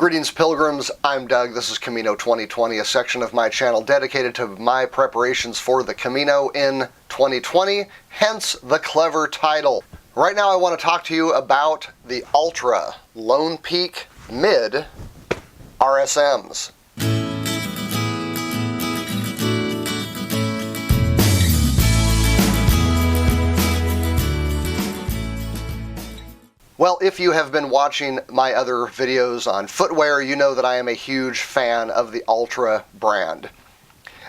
Greetings Pilgrims, I'm Doug, this is Camino 2020, a section of my channel dedicated to my preparations for the Camino in 2020, hence the clever title. Right now I want to talk to you about the Altra Lone Peak Mid RSMs. Well, if you have been watching my other videos on footwear, you know that I am a huge fan of the Altra brand.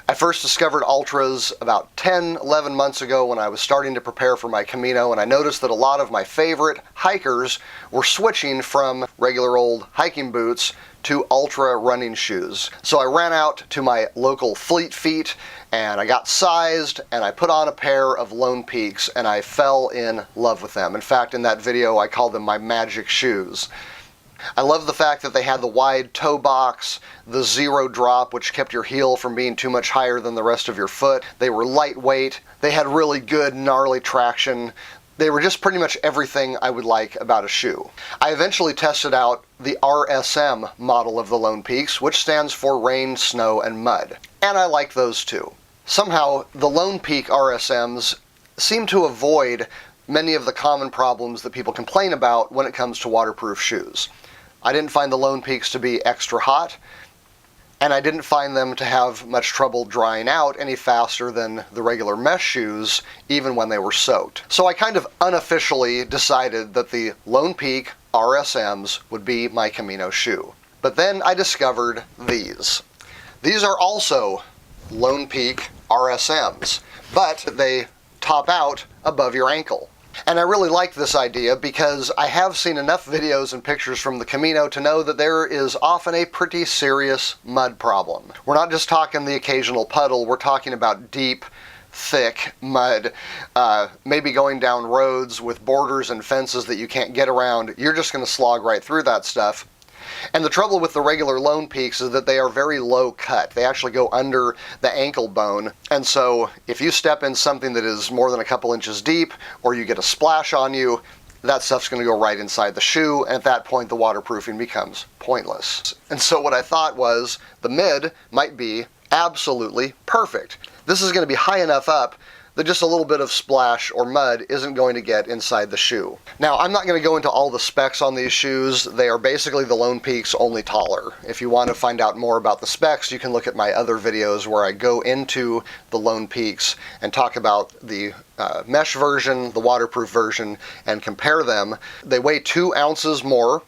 I first discovered Altras about 10, 11 months ago when I was starting to prepare for my Camino, and I noticed that a lot of my favorite hikers were switching from regular old hiking boots to Altra running shoes. So I ran out to my local Fleet Feet and I got sized and I put on a pair of Lone Peaks and I fell in love with them. In fact, in that video I called them my magic shoes. I love the fact that they had the wide toe box, the zero drop, which kept your heel from being too much higher than the rest of your foot. They were lightweight. They had really good, gnarly traction. They were just pretty much everything I would like about a shoe. I eventually tested out the RSM model of the Lone Peaks, which stands for rain, snow, and mud. And I like those too. Somehow, the Lone Peak RSMs seem to avoid many of the common problems that people complain about when it comes to waterproof shoes. I didn't find the Lone Peaks to be extra hot, and I didn't find them to have much trouble drying out any faster than the regular mesh shoes, even when they were soaked. So I kind of unofficially decided that the Lone Peak RSMs would be my Camino shoe. But then I discovered these. These are also Lone Peak RSMs, but they top out above your ankle. And I really like this idea because I have seen enough videos and pictures from the Camino to know that there is often a pretty serious mud problem. We're not just talking the occasional puddle, we're talking about deep, thick mud, maybe going down roads with borders and fences that you can't get around. You're just going to slog right through that stuff. And the trouble with the regular Lone Peaks is that they are very low cut. They actually go under the ankle bone. And so if you step in something that is more than a couple inches deep, or you get a splash on you, that stuff's going to go right inside the shoe, and at that point the waterproofing becomes pointless. And so what I thought was the mid might be absolutely perfect. This is going to be high enough up that just a little bit of splash or mud isn't going to get inside the shoe. Now, I'm not going to go into all the specs on these shoes. They are basically the Lone Peaks, only taller. If you want to find out more about the specs, you can look at my other videos where I go into the Lone Peaks and talk about the mesh version, the waterproof version, and compare them. They weigh 2 ounces more,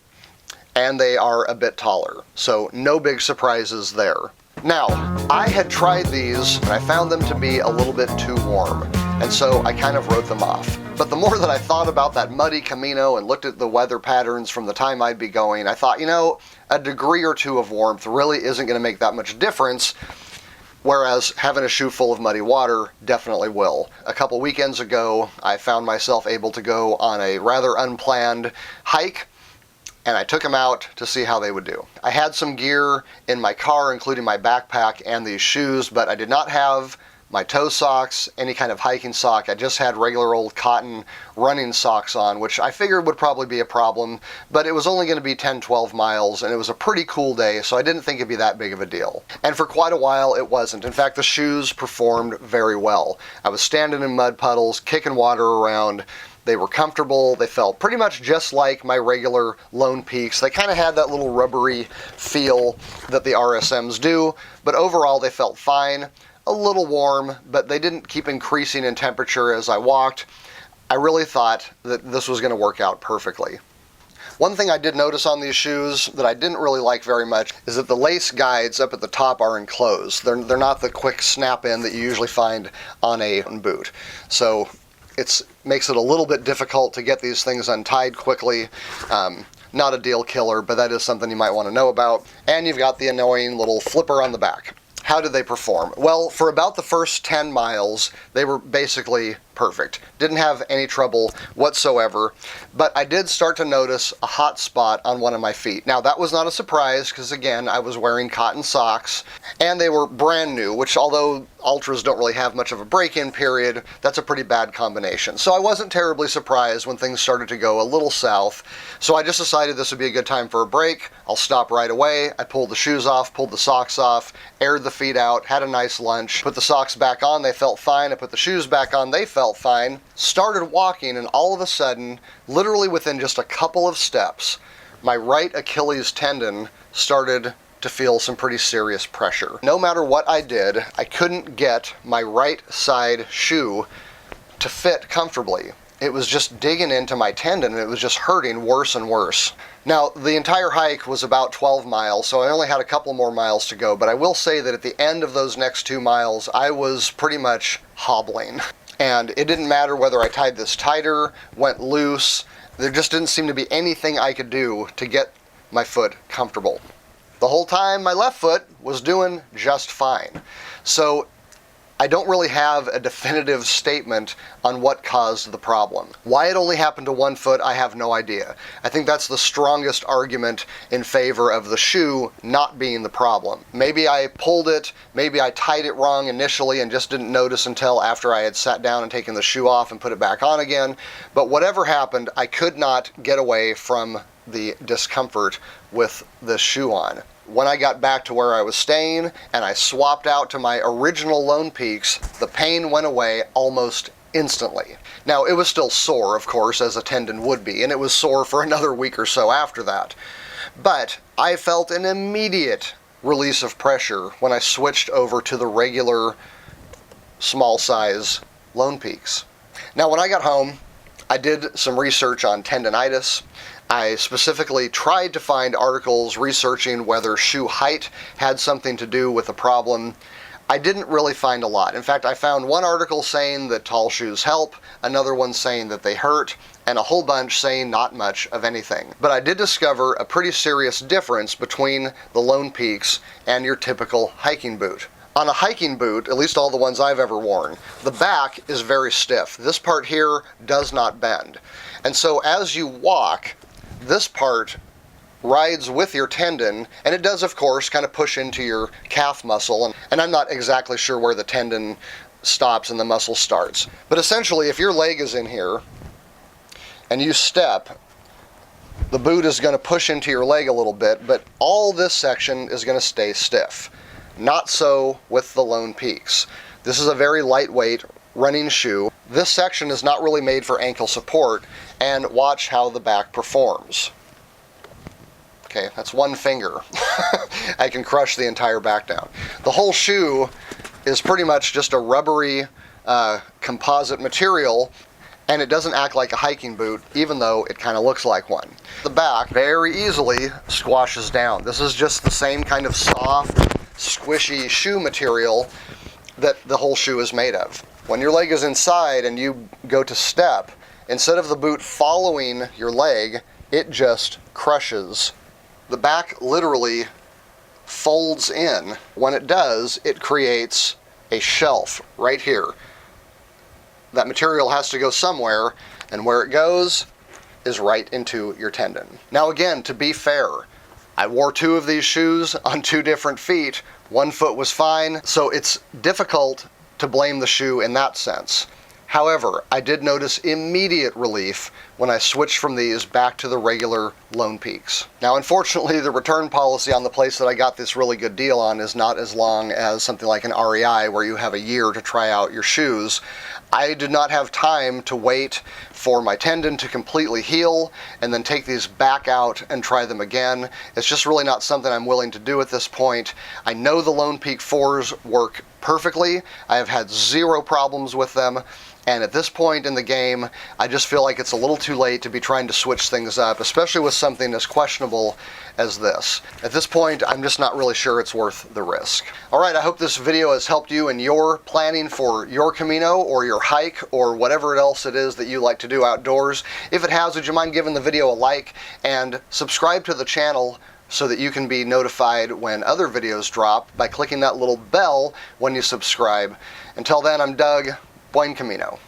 and they are a bit taller. So no big surprises there. Now, I had tried these and I found them to be a little bit too warm, and so I kind of wrote them off. But the more that I thought about that muddy Camino and looked at the weather patterns from the time I'd be going, I thought, you know, a degree or two of warmth really isn't going to make that much difference, whereas having a shoe full of muddy water definitely will. A couple weekends ago, I found myself able to go on a rather unplanned hike, and I took them out to see how they would do. I had some gear in my car, including my backpack and these shoes, but I did not have my toe socks, any kind of hiking sock. I just had regular old cotton running socks on, which I figured would probably be a problem, but it was only going to be 10, 12 miles, and it was a pretty cool day, so I didn't think it'd be that big of a deal. And for quite a while, it wasn't. In fact, the shoes performed very well. I was standing in mud puddles, kicking water around. They were comfortable. They felt pretty much just like my regular Lone Peaks. They kind of had that little rubbery feel that the RSMs do, but overall they felt fine. A little warm, but they didn't keep increasing in temperature as I walked. I really thought that this was going to work out perfectly. One thing I did notice on these shoes that I didn't really like very much is that the lace guides up at the top are enclosed. They're not the quick snap-in that you usually find on a boot. So it makes it a little bit difficult to get these things untied quickly. Not a deal killer, but that is something you might want to know about. And you've got the annoying little flipper on the back. How did they perform? Well, for about the first 10 miles, they were basically perfect. Didn't have any trouble whatsoever, but I did start to notice a hot spot on one of my feet. Now that was not a surprise because again, I was wearing cotton socks and they were brand new, which although Altras don't really have much of a break-in period, that's a pretty bad combination. So I wasn't terribly surprised when things started to go a little south. So I just decided this would be a good time for a break. I'll stop right away. I pulled the shoes off, pulled the socks off, aired the feet out, had a nice lunch, put the socks back on, they felt fine. I put the shoes back on, they felt fine. Started walking, and all of a sudden, literally within just a couple of steps, my right Achilles tendon started to feel some pretty serious pressure. No matter what I did, I couldn't get my right side shoe to fit comfortably. It was just digging into my tendon and it was just hurting worse and worse. Now, the entire hike was about 12 miles, so I only had a couple more miles to go, but I will say that at the end of those next 2 miles, I was pretty much hobbling. And it didn't matter whether I tied this tighter, went loose, there just didn't seem to be anything I could do to get my foot comfortable. The whole time, my left foot was doing just fine. So I don't really have a definitive statement on what caused the problem. Why it only happened to one foot, I have no idea. I think that's the strongest argument in favor of the shoe not being the problem. Maybe I pulled it, maybe I tied it wrong initially and just didn't notice until after I had sat down and taken the shoe off and put it back on again. But whatever happened, I could not get away from the discomfort with the shoe on. When I got back to where I was staying and I swapped out to my original Lone Peaks, the pain went away almost instantly. Now, it was still sore, of course, as a tendon would be, and it was sore for another week or so after that. But I felt an immediate release of pressure when I switched over to the regular small size Lone Peaks. Now, when I got home, I did some research on tendinitis. I specifically tried to find articles researching whether shoe height had something to do with the problem. I didn't really find a lot. In fact, I found one article saying that tall shoes help, another one saying that they hurt, and a whole bunch saying not much of anything. But I did discover a pretty serious difference between the Lone Peaks and your typical hiking boot. On a hiking boot, at least all the ones I've ever worn, the back is very stiff. This part here does not bend. And so as you walk, this part rides with your tendon, and it does, of course, kind of push into your calf muscle, and I'm not exactly sure where the tendon stops and the muscle starts. But essentially, if your leg is in here, and you step, the boot is going to push into your leg a little bit, but all this section is going to stay stiff. Not so with the Lone Peaks. This is a very lightweight running shoe. This section is not really made for ankle support, and watch how the back performs. Okay, that's one finger. I can crush the entire back down. The whole shoe is pretty much just a rubbery composite material, and it doesn't act like a hiking boot, even though it kind of looks like one. The back very easily squashes down. This is just the same kind of soft, squishy shoe material that the whole shoe is made of. When your leg is inside and you go to step, instead of the boot following your leg, it just crushes. The back literally folds in. When it does, it creates a shelf right here. That material has to go somewhere, and where it goes is right into your tendon. Now again, to be fair, I wore 2 of these shoes on 2 different feet. One foot was fine, so it's difficult to blame the shoe in that sense. However, I did notice immediate relief when I switched from these back to the regular Lone Peaks. Now, unfortunately, the return policy on the place that I got this really good deal on is not as long as something like an REI where you have a year to try out your shoes. I did not have time to wait for my tendon to completely heal and then take these back out and try them again. It's just really not something I'm willing to do at this point. I know the Lone Peak 4s work perfectly. I have had 0 problems with them. And at this point in the game, I just feel like it's a little too late to be trying to switch things up, especially with something as questionable as this. At this point, I'm just not really sure it's worth the risk. All right, I hope this video has helped you in your planning for your Camino or your hike or whatever else it is that you like to do outdoors. If it has, would you mind giving the video a like and subscribe to the channel so that you can be notified when other videos drop by clicking that little bell when you subscribe. Until then, I'm Doug. Buen Camino.